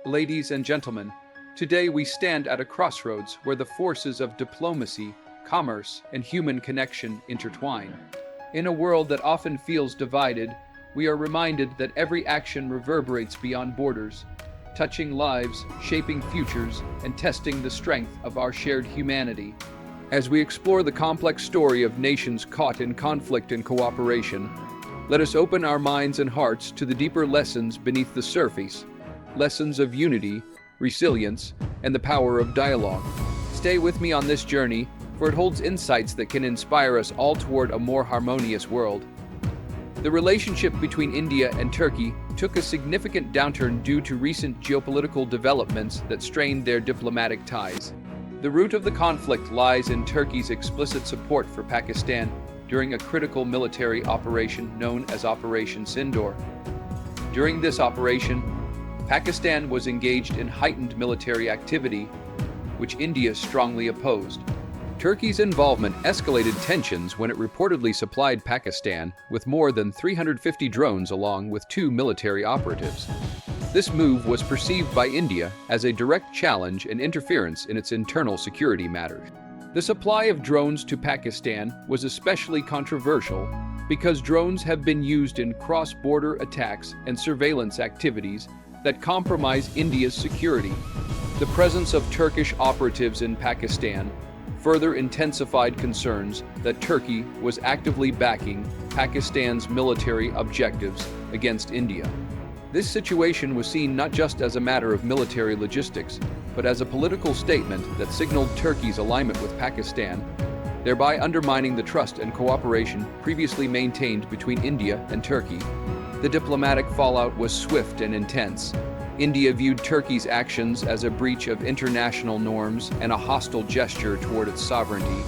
Ladies and gentlemen, today we stand at a crossroads where the forces of diplomacy, commerce, and human connection intertwine. In a world that often feels divided, we are reminded that every action reverberates beyond borders, touching lives, shaping futures, and testing the strength of our shared humanity. As we explore the complex story of nations caught in conflict and cooperation, let us open our minds and hearts to the deeper lessons beneath the surface, lessons of unity, resilience, and the power of dialogue. Stay with me on this journey, for it holds insights that can inspire us all toward a more harmonious world. The relationship between India and Turkey took a significant downturn due to recent geopolitical developments that strained their diplomatic ties. The root of the conflict lies in Turkey's explicit support for Pakistan during a critical military operation known as Operation Sindoor. During this operation, Pakistan was engaged in heightened military activity, which India strongly opposed. Turkey's involvement escalated tensions when it reportedly supplied Pakistan with more than 350 drones along with 2 military operatives. This move was perceived by India as a direct challenge and interference in its internal security matters. The supply of drones to Pakistan was especially controversial because drones have been used in cross-border attacks and surveillance activities that compromise India's security. The presence of Turkish operatives in Pakistan further intensified concerns that Turkey was actively backing Pakistan's military objectives against India. This situation was seen not just as a matter of military logistics, but as a political statement that signaled Turkey's alignment with Pakistan, thereby undermining the trust and cooperation previously maintained between India and Turkey. The diplomatic fallout was swift and intense. India viewed Turkey's actions as a breach of international norms and a hostile gesture toward its sovereignty.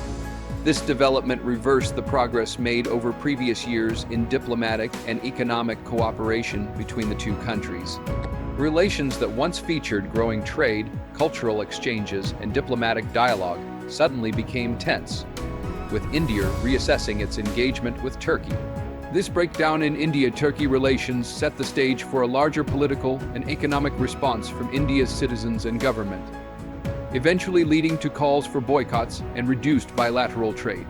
This development reversed the progress made over previous years in diplomatic and economic cooperation between the two countries. Relations that once featured growing trade, cultural exchanges, and diplomatic dialogue suddenly became tense, with India reassessing its engagement with Turkey. This breakdown in India-Turkey relations set the stage for a larger political and economic response from India's citizens and government, eventually leading to calls for boycotts and reduced bilateral trade.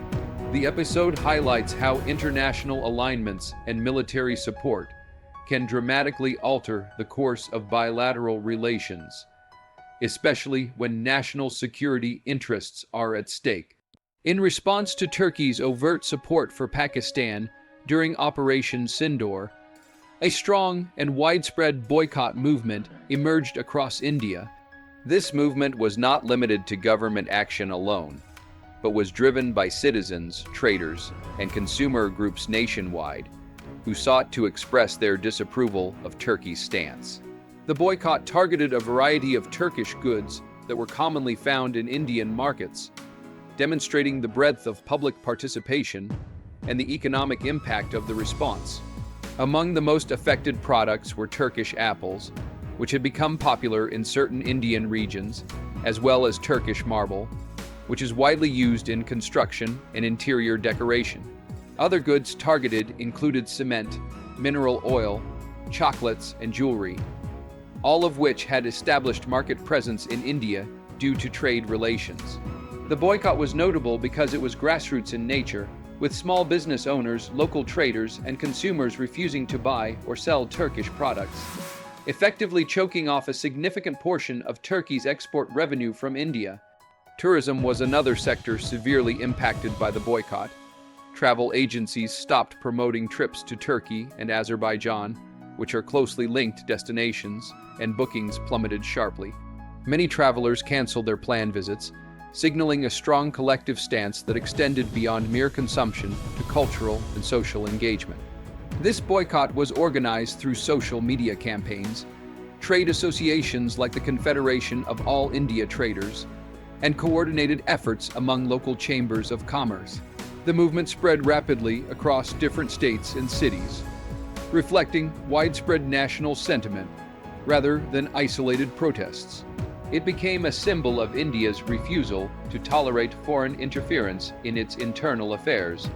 The episode highlights how international alignments and military support can dramatically alter the course of bilateral relations, especially when national security interests are at stake. In response to Turkey's overt support for Pakistan during Operation Sindoor, a strong and widespread boycott movement emerged across India. This movement was not limited to government action alone, but was driven by citizens, traders, and consumer groups nationwide who sought to express their disapproval of Turkey's stance. The boycott targeted a variety of Turkish goods that were commonly found in Indian markets, demonstrating the breadth of public participation and the economic impact of the response. Among the most affected products were Turkish apples, which had become popular in certain Indian regions, as well as Turkish marble, which is widely used in construction and interior decoration. Other goods targeted included cement, mineral oil, chocolates, and jewelry, all of which had established market presence in India due to trade relations. The boycott was notable because it was grassroots in nature, with small business owners, local traders, and consumers refusing to buy or sell Turkish products, effectively choking off a significant portion of Turkey's export revenue from India. Tourism was another sector severely impacted by the boycott. Travel agencies stopped promoting trips to Turkey and Azerbaijan, which are closely linked destinations, and bookings plummeted sharply. Many travelers canceled their planned visits, signaling a strong collective stance that extended beyond mere consumption to cultural and social engagement. This boycott was organized through social media campaigns, trade associations like the Confederation of All India Traders, and coordinated efforts among local chambers of commerce. The movement spread rapidly across different states and cities, reflecting widespread national sentiment rather than isolated protests. It became a symbol of India's refusal to tolerate foreign interference in its internal affairs,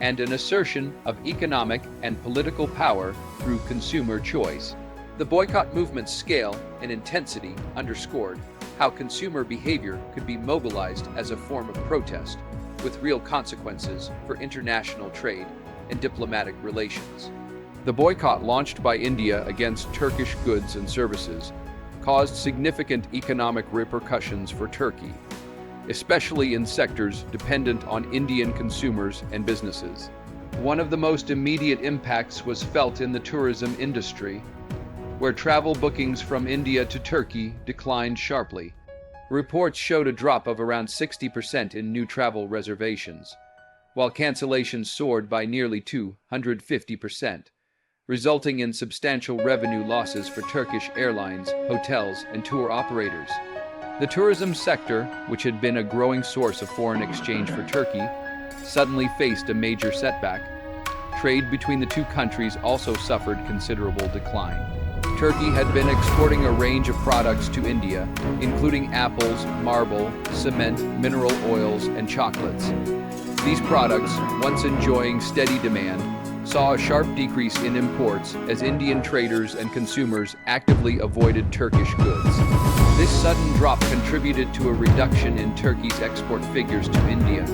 and an assertion of economic and political power through consumer choice. The boycott movement's scale and intensity underscored how consumer behavior could be mobilized as a form of protest, with real consequences for international trade and diplomatic relations. The boycott launched by India against Turkish goods and services caused significant economic repercussions for Turkey, especially in sectors dependent on Indian consumers and businesses. One of the most immediate impacts was felt in the tourism industry, where travel bookings from India to Turkey declined sharply. Reports showed a drop of around 60% in new travel reservations, while cancellations soared by nearly 250%, resulting in substantial revenue losses for Turkish airlines, hotels, and tour operators. The tourism sector, which had been a growing source of foreign exchange for Turkey, suddenly faced a major setback. Trade between the two countries also suffered considerable decline. Turkey had been exporting a range of products to India, including apples, marble, cement, mineral oils, and chocolates. These products, once enjoying steady demand, saw a sharp decrease in imports as Indian traders and consumers actively avoided Turkish goods. This sudden drop contributed to a reduction in Turkey's export figures to India,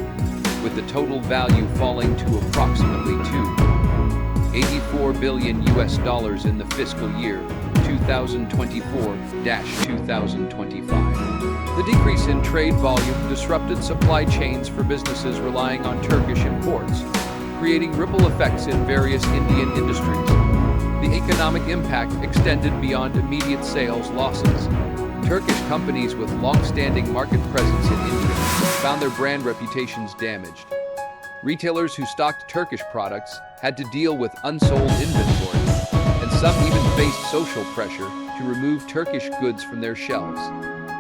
with the total value falling to approximately $284 billion in the fiscal year 2024-2025. The decrease in trade volume disrupted supply chains for businesses relying on Turkish imports, creating ripple effects in various Indian industries. The economic impact extended beyond immediate sales losses. Turkish companies with long-standing market presence in India found their brand reputations damaged. Retailers who stocked Turkish products had to deal with unsold inventory, and some even faced social pressure to remove Turkish goods from their shelves.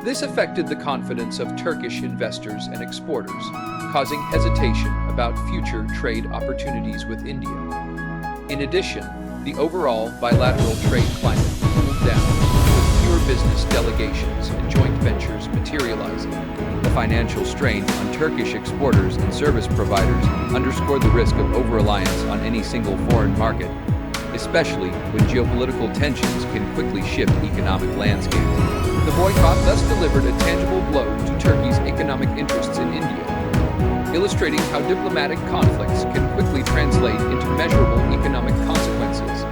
This affected the confidence of Turkish investors and exporters, causing hesitation about future trade opportunities with India. In addition, the overall bilateral trade climate cooled down, with fewer business delegations and joint ventures materializing. The financial strain on Turkish exporters and service providers underscored the risk of over-reliance on any single foreign market, especially when geopolitical tensions can quickly shift economic landscapes. The boycott thus delivered a tangible blow to Turkey's economic interests in India, illustrating how diplomatic conflicts can quickly translate into measurable economic consequences.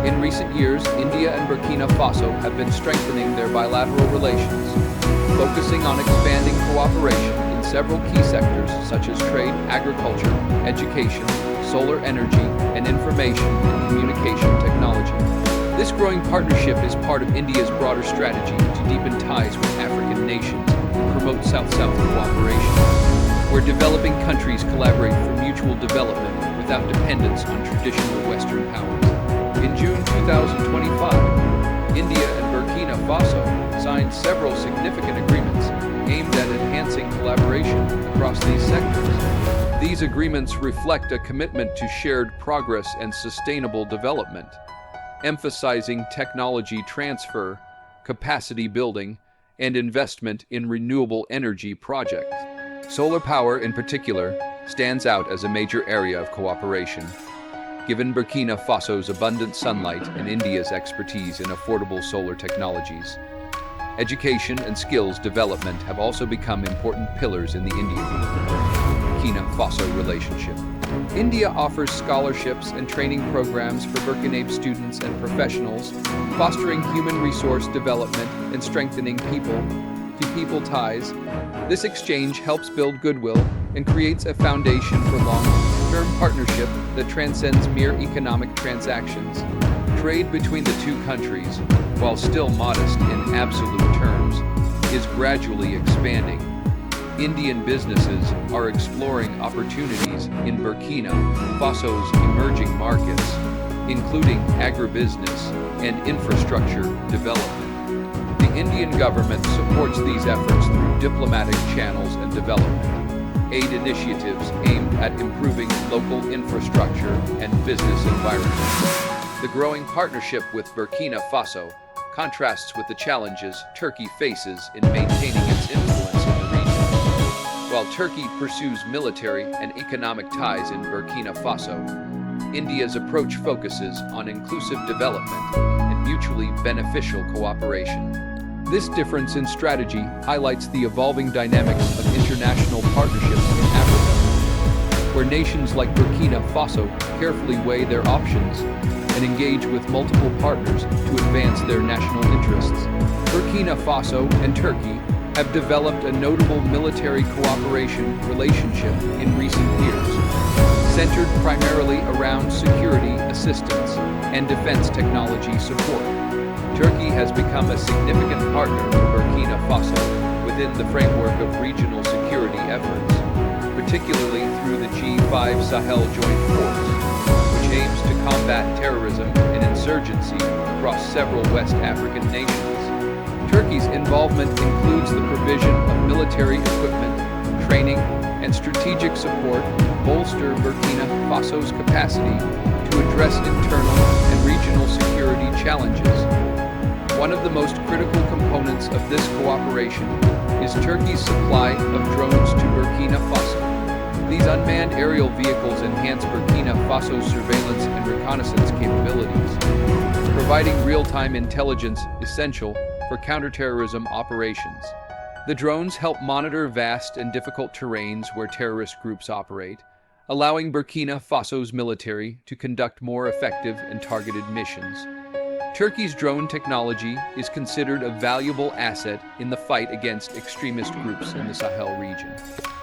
In recent years, India and Burkina Faso have been strengthening their bilateral relations, focusing on expanding cooperation in several key sectors such as trade, agriculture, education, solar energy, and information and communication technology. This growing partnership is part of India's broader strategy to deepen ties with African nations and promote South-South cooperation, where developing countries collaborate for mutual development without dependence on traditional Western powers. In June 2025, India and Burkina Faso signed several significant agreements aimed at enhancing collaboration across these sectors. These agreements reflect a commitment to shared progress and sustainable development, emphasizing technology transfer, capacity building, and investment in renewable energy projects. Solar power, in particular, stands out as a major area of cooperation, given Burkina Faso's abundant sunlight and India's expertise in affordable solar technologies. Education and skills development have also become important pillars in the India-Burkina Faso relationship. India offers scholarships and training programs for Burkinabe students and professionals, fostering human resource development and strengthening people-to-people ties. This exchange helps build goodwill and creates a foundation for long-term partnership that transcends mere economic transactions. Trade between the two countries, while still modest in absolute terms, is gradually expanding. Indian businesses are exploring opportunities in Burkina Faso's emerging markets, including agribusiness and infrastructure development. The Indian government supports these efforts through diplomatic channels and development aid initiatives aimed at improving local infrastructure and business environments. The growing partnership with Burkina Faso contrasts with the challenges Turkey faces in maintaining its influence in the region. While Turkey pursues military and economic ties in Burkina Faso, India's approach focuses on inclusive development and mutually beneficial cooperation. This difference in strategy highlights the evolving dynamics of international partnerships in Africa, where nations like Burkina Faso carefully weigh their options and engage with multiple partners to advance their national interests. Burkina Faso and Turkey have developed a notable military cooperation relationship in recent years, centered primarily around security assistance and defense technology support. Turkey has become a significant partner for Burkina Faso within the framework of regional security efforts, particularly through the G5 Sahel Joint Force, which aims to combat terrorism and insurgency across several West African nations. Turkey's involvement includes the provision of military equipment, training, and strategic support to bolster Burkina Faso's capacity to address internal and regional security challenges. One of the most critical components of this cooperation is Turkey's supply of drones to Burkina Faso. These unmanned aerial vehicles enhance Burkina Faso's surveillance and reconnaissance capabilities, providing real-time intelligence essential for counterterrorism operations. The drones help monitor vast and difficult terrains where terrorist groups operate, allowing Burkina Faso's military to conduct more effective and targeted missions. Turkey's drone technology is considered a valuable asset in the fight against extremist groups in the Sahel region.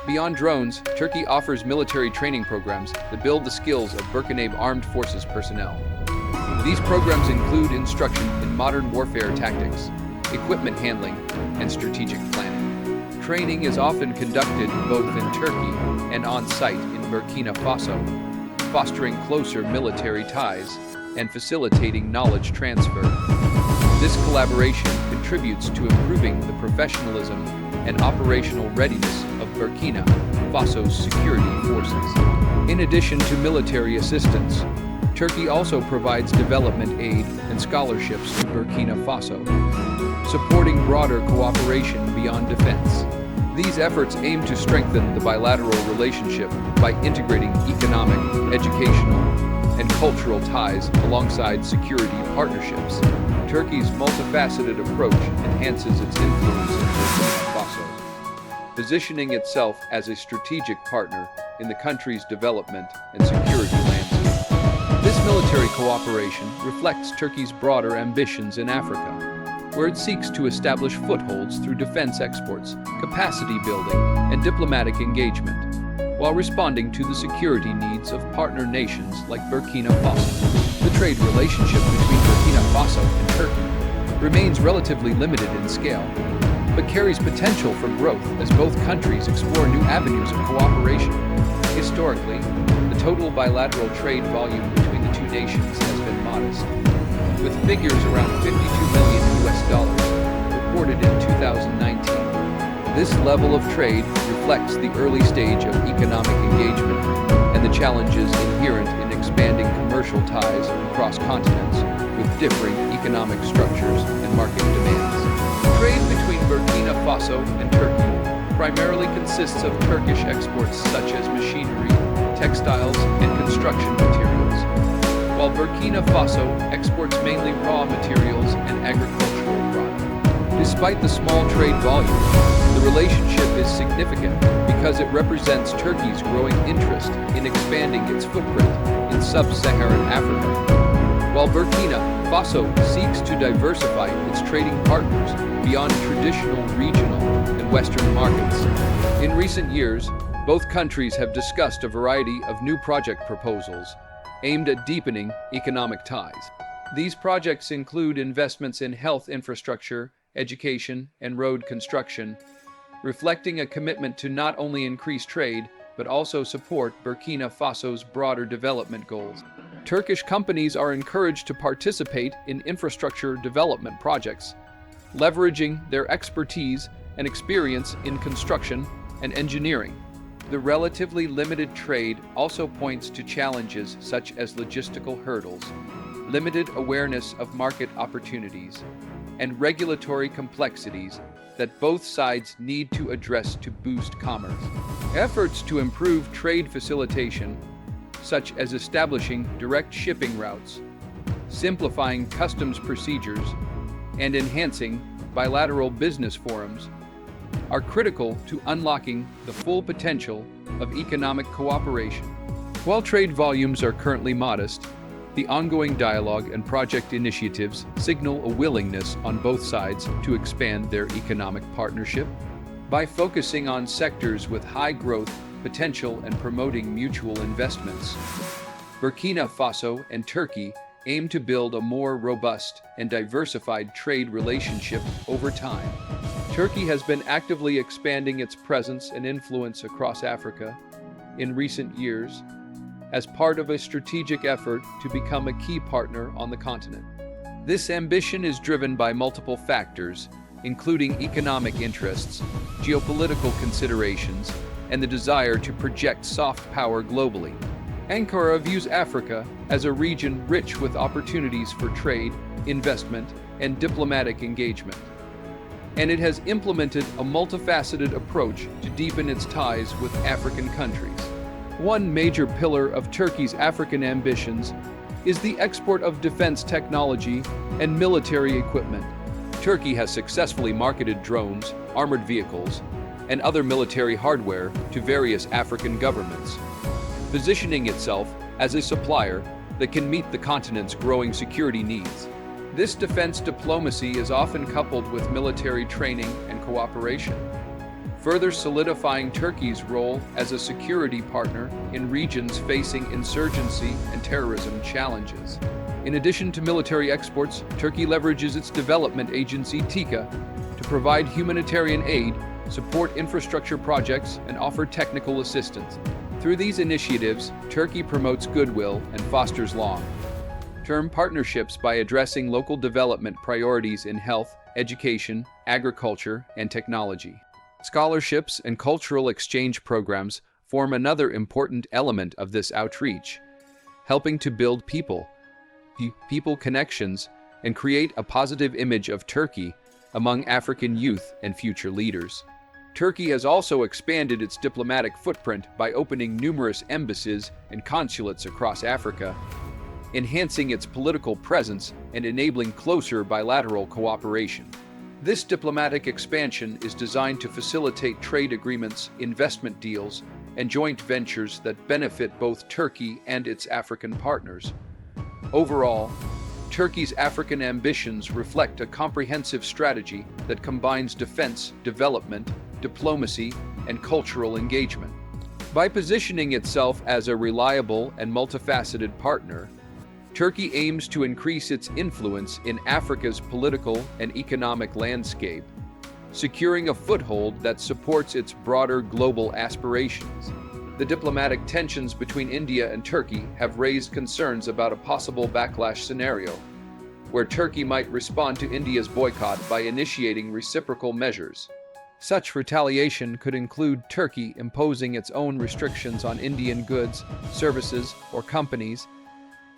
Beyond drones, Turkey offers military training programs that build the skills of Burkina Armed Forces personnel. These programs include instruction in modern warfare tactics, equipment handling, and strategic planning. Training is often conducted both in Turkey and on-site in Burkina Faso, fostering closer military ties and facilitating knowledge transfer. This collaboration contributes to improving the professionalism and operational readiness of Burkina Faso's security forces. In addition to military assistance, Turkey also provides development aid and scholarships to Burkina Faso, supporting broader cooperation beyond defense. These efforts aim to strengthen the bilateral relationship by integrating economic, educational, and cultural ties alongside security partnerships. Turkey's multifaceted approach enhances its influence in Burkina Faso, positioning itself as a strategic partner in the country's development and security landscape. This military cooperation reflects Turkey's broader ambitions in Africa, where it seeks to establish footholds through defense exports, capacity building, and diplomatic engagement, while responding to the security needs of partner nations like Burkina Faso. The trade relationship between Burkina Faso and Turkey remains relatively limited in scale, but carries potential for growth as both countries explore new avenues of cooperation. Historically, the total bilateral trade volume between the two nations has been modest, with figures around $52 million reported in 2019. This level of trade reflects the early stage of economic engagement and the challenges inherent in expanding commercial ties across continents with differing economic structures and market demands. Trade between Burkina Faso and Turkey primarily consists of Turkish exports such as machinery, textiles, and construction materials, while Burkina Faso exports mainly raw materials and agricultural products. Despite the small trade volume, the relationship is significant because it represents Turkey's growing interest in expanding its footprint in sub-Saharan Africa, while Burkina Faso seeks to diversify its trading partners beyond traditional regional and Western markets. In recent years, both countries have discussed a variety of new project proposals aimed at deepening economic ties. These projects include investments in health infrastructure, education, and road construction, reflecting a commitment to not only increase trade, but also support Burkina Faso's broader development goals. Turkish companies are encouraged to participate in infrastructure development projects, leveraging their expertise and experience in construction and engineering. The relatively limited trade also points to challenges such as logistical hurdles, limited awareness of market opportunities, and regulatory complexities that both sides need to address to boost commerce. Efforts to improve trade facilitation, such as establishing direct shipping routes, simplifying customs procedures, and enhancing bilateral business forums are critical to unlocking the full potential of economic cooperation. While trade volumes are currently modest, the ongoing dialogue and project initiatives signal a willingness on both sides to expand their economic partnership. By focusing on sectors with high growth potential and promoting mutual investments, Burkina Faso and Turkey aim to build a more robust and diversified trade relationship over time. Turkey has been actively expanding its presence and influence across Africa in recent years as part of a strategic effort to become a key partner on the continent. This ambition is driven by multiple factors, including economic interests, geopolitical considerations, and the desire to project soft power globally. Ankara views Africa as a region rich with opportunities for trade, investment, and diplomatic engagement, and it has implemented a multifaceted approach to deepen its ties with African countries. One major pillar of Turkey's African ambitions is the export of defense technology and military equipment. Turkey has successfully marketed drones, armored vehicles, and other military hardware to various African governments, positioning itself as a supplier that can meet the continent's growing security needs. This defense diplomacy is often coupled with military training and cooperation, further solidifying Turkey's role as a security partner in regions facing insurgency and terrorism challenges. In addition to military exports, Turkey leverages its development agency TİKA to provide humanitarian aid, support infrastructure projects, and offer technical assistance. Through these initiatives, Turkey promotes goodwill and fosters long-term partnerships by addressing local development priorities in health, education, agriculture, and technology. Scholarships and cultural exchange programs form another important element of this outreach, helping to build people connections and create a positive image of Turkey among African youth and future leaders. Turkey has also expanded its diplomatic footprint by opening numerous embassies and consulates across Africa, enhancing its political presence and enabling closer bilateral cooperation. This diplomatic expansion is designed to facilitate trade agreements, investment deals, and joint ventures that benefit both Turkey and its African partners. Overall, Turkey's African ambitions reflect a comprehensive strategy that combines defense, development, diplomacy, and cultural engagement. By positioning itself as a reliable and multifaceted partner, Turkey aims to increase its influence in Africa's political and economic landscape, securing a foothold that supports its broader global aspirations. The diplomatic tensions between India and Turkey have raised concerns about a possible backlash scenario, where Turkey might respond to India's boycott by initiating reciprocal measures. Such retaliation could include Turkey imposing its own restrictions on Indian goods, services, or companies,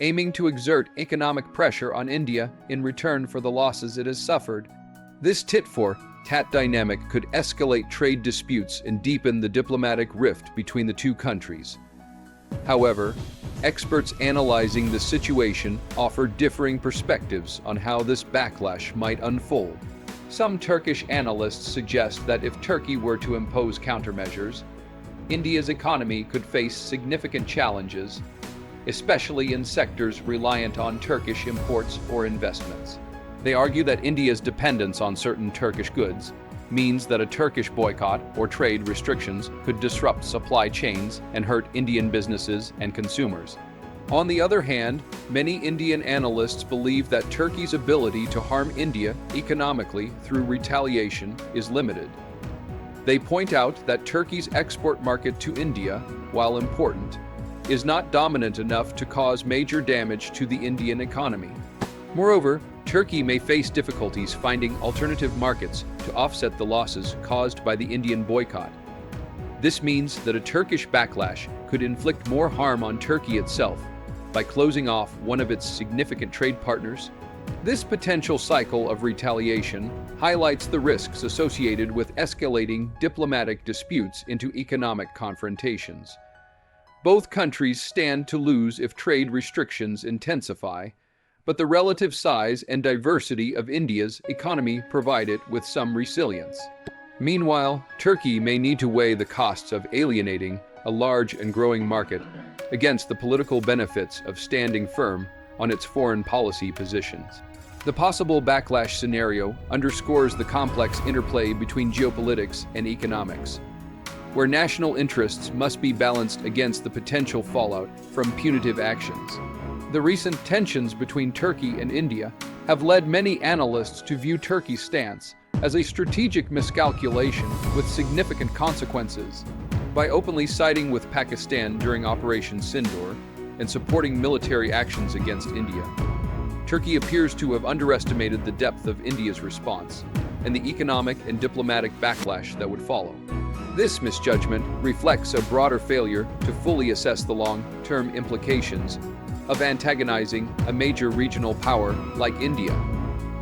aiming to exert economic pressure on India in return for the losses it has suffered. This tit-for-tat dynamic could escalate trade disputes and deepen the diplomatic rift between the two countries. However, experts analyzing the situation offer differing perspectives on how this backlash might unfold. Some Turkish analysts suggest that if Turkey were to impose countermeasures, India's economy could face significant challenges, especially in sectors reliant on Turkish imports or investments. They argue that India's dependence on certain Turkish goods means that a Turkish boycott or trade restrictions could disrupt supply chains and hurt Indian businesses and consumers. On the other hand, many Indian analysts believe that Turkey's ability to harm India economically through retaliation is limited. They point out that Turkey's export market to India, while important, is not dominant enough to cause major damage to the Indian economy. Moreover, Turkey may face difficulties finding alternative markets to offset the losses caused by the Indian boycott. This means that a Turkish backlash could inflict more harm on Turkey itself by closing off one of its significant trade partners. This potential cycle of retaliation highlights the risks associated with escalating diplomatic disputes into economic confrontations. Both countries stand to lose if trade restrictions intensify, but the relative size and diversity of India's economy provide it with some resilience. Meanwhile, Turkey may need to weigh the costs of alienating a large and growing market against the political benefits of standing firm on its foreign policy positions. The possible backlash scenario underscores the complex interplay between geopolitics and economics, where national interests must be balanced against the potential fallout from punitive actions. The recent tensions between Turkey and India have led many analysts to view Turkey's stance as a strategic miscalculation with significant consequences. By openly siding with Pakistan during Operation Sindoor and supporting military actions against India, Turkey appears to have underestimated the depth of India's response and the economic and diplomatic backlash that would follow. This misjudgment reflects a broader failure to fully assess the long-term implications of antagonizing a major regional power like India.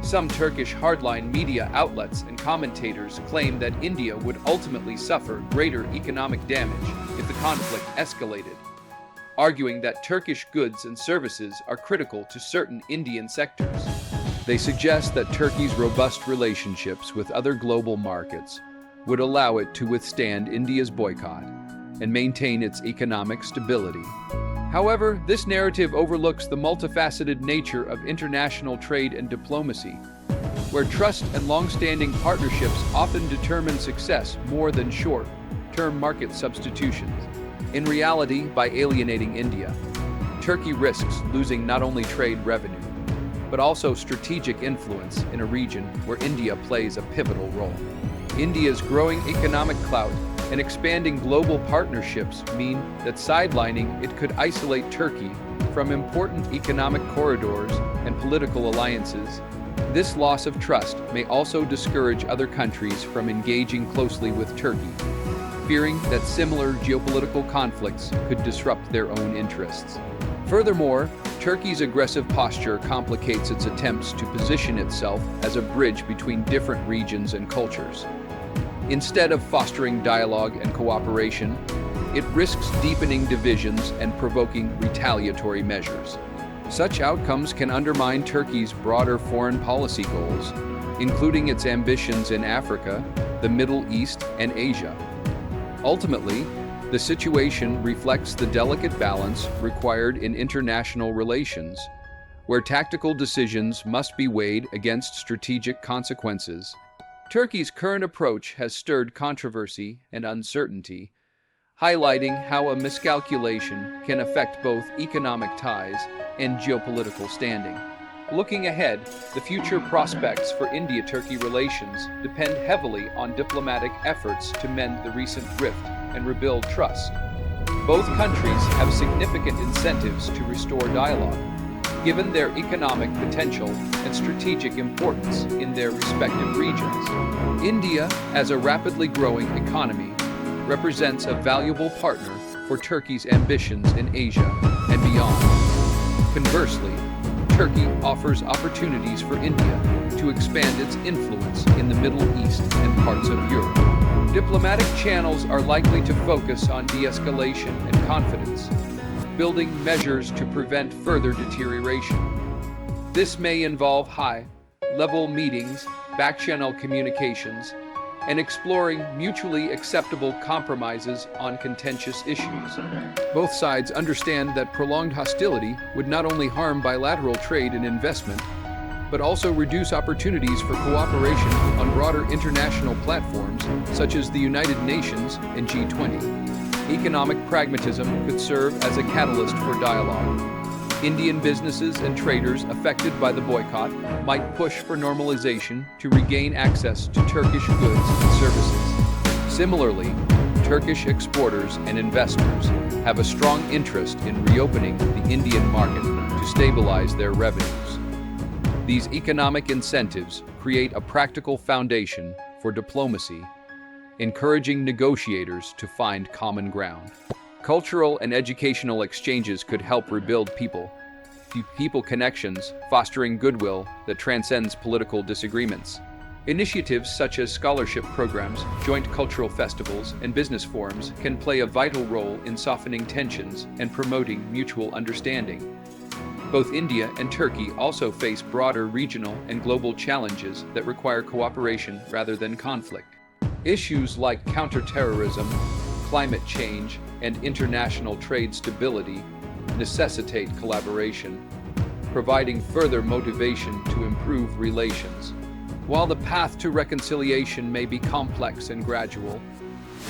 Some Turkish hardline media outlets and commentators claim that India would ultimately suffer greater economic damage if the conflict escalated, arguing that Turkish goods and services are critical to certain Indian sectors. They suggest that Turkey's robust relationships with other global markets would allow it to withstand India's boycott and maintain its economic stability. However, this narrative overlooks the multifaceted nature of international trade and diplomacy, where trust and long-standing partnerships often determine success more than short-term market substitutions. In reality, by alienating India, Turkey risks losing not only trade revenue, but also strategic influence in a region where India plays a pivotal role. India's growing economic clout and expanding global partnerships mean that sidelining it could isolate Turkey from important economic corridors and political alliances. This loss of trust may also discourage other countries from engaging closely with Turkey, fearing that similar geopolitical conflicts could disrupt their own interests. Furthermore, Turkey's aggressive posture complicates its attempts to position itself as a bridge between different regions and cultures. Instead of fostering dialogue and cooperation, it risks deepening divisions and provoking retaliatory measures. Such outcomes can undermine Turkey's broader foreign policy goals, including its ambitions in Africa, the Middle East, and Asia. Ultimately, the situation reflects the delicate balance required in international relations, where tactical decisions must be weighed against strategic consequences. Turkey's current approach has stirred controversy and uncertainty, highlighting how a miscalculation can affect both economic ties and geopolitical standing. Looking ahead, the future prospects for India-Turkey relations depend heavily on diplomatic efforts to mend the recent rift and rebuild trust. Both countries have significant incentives to restore dialogue, given their economic potential and strategic importance in their respective regions. India, as a rapidly growing economy, represents a valuable partner for Turkey's ambitions in Asia and beyond. Conversely, Turkey offers opportunities for India to expand its influence in the Middle East and parts of Europe. Diplomatic channels are likely to focus on de-escalation and confidence, building measures to prevent further deterioration. This may involve high-level meetings, back-channel communications, and exploring mutually acceptable compromises on contentious issues. Both sides understand that prolonged hostility would not only harm bilateral trade and investment, but also reduce opportunities for cooperation on broader international platforms such as the United Nations and G20. Economic pragmatism could serve as a catalyst for dialogue. Indian businesses and traders affected by the boycott might push for normalization to regain access to Turkish goods and services. Similarly, Turkish exporters and investors have a strong interest in reopening the Indian market to stabilize their revenues. These economic incentives create a practical foundation for diplomacy, encouraging negotiators to find common ground. Cultural and educational exchanges could help rebuild people-to-people connections, fostering goodwill that transcends political disagreements. Initiatives such as scholarship programs, joint cultural festivals, and business forums can play a vital role in softening tensions and promoting mutual understanding. Both India and Turkey also face broader regional and global challenges that require cooperation rather than conflict. Issues like counterterrorism, climate change, and international trade stability necessitate collaboration, providing further motivation to improve relations. While the path to reconciliation may be complex and gradual,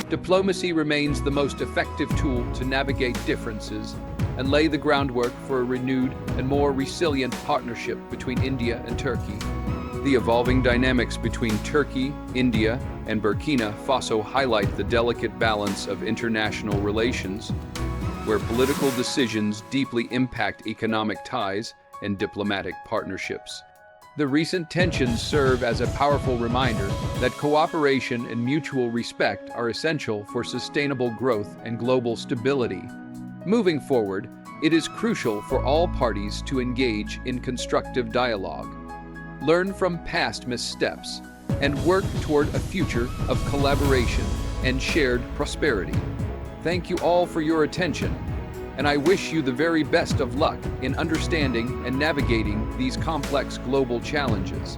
diplomacy remains the most effective tool to navigate differences and lay the groundwork for a renewed and more resilient partnership between India and Turkey. The evolving dynamics between Turkey, India, and Burkina Faso highlight the delicate balance of international relations, where political decisions deeply impact economic ties and diplomatic partnerships. The recent tensions serve as a powerful reminder that cooperation and mutual respect are essential for sustainable growth and global stability. Moving forward, it is crucial for all parties to engage in constructive dialogue, learn from past missteps, and work toward a future of collaboration and shared prosperity. Thank you all for your attention, and I wish you the very best of luck in understanding and navigating these complex global challenges.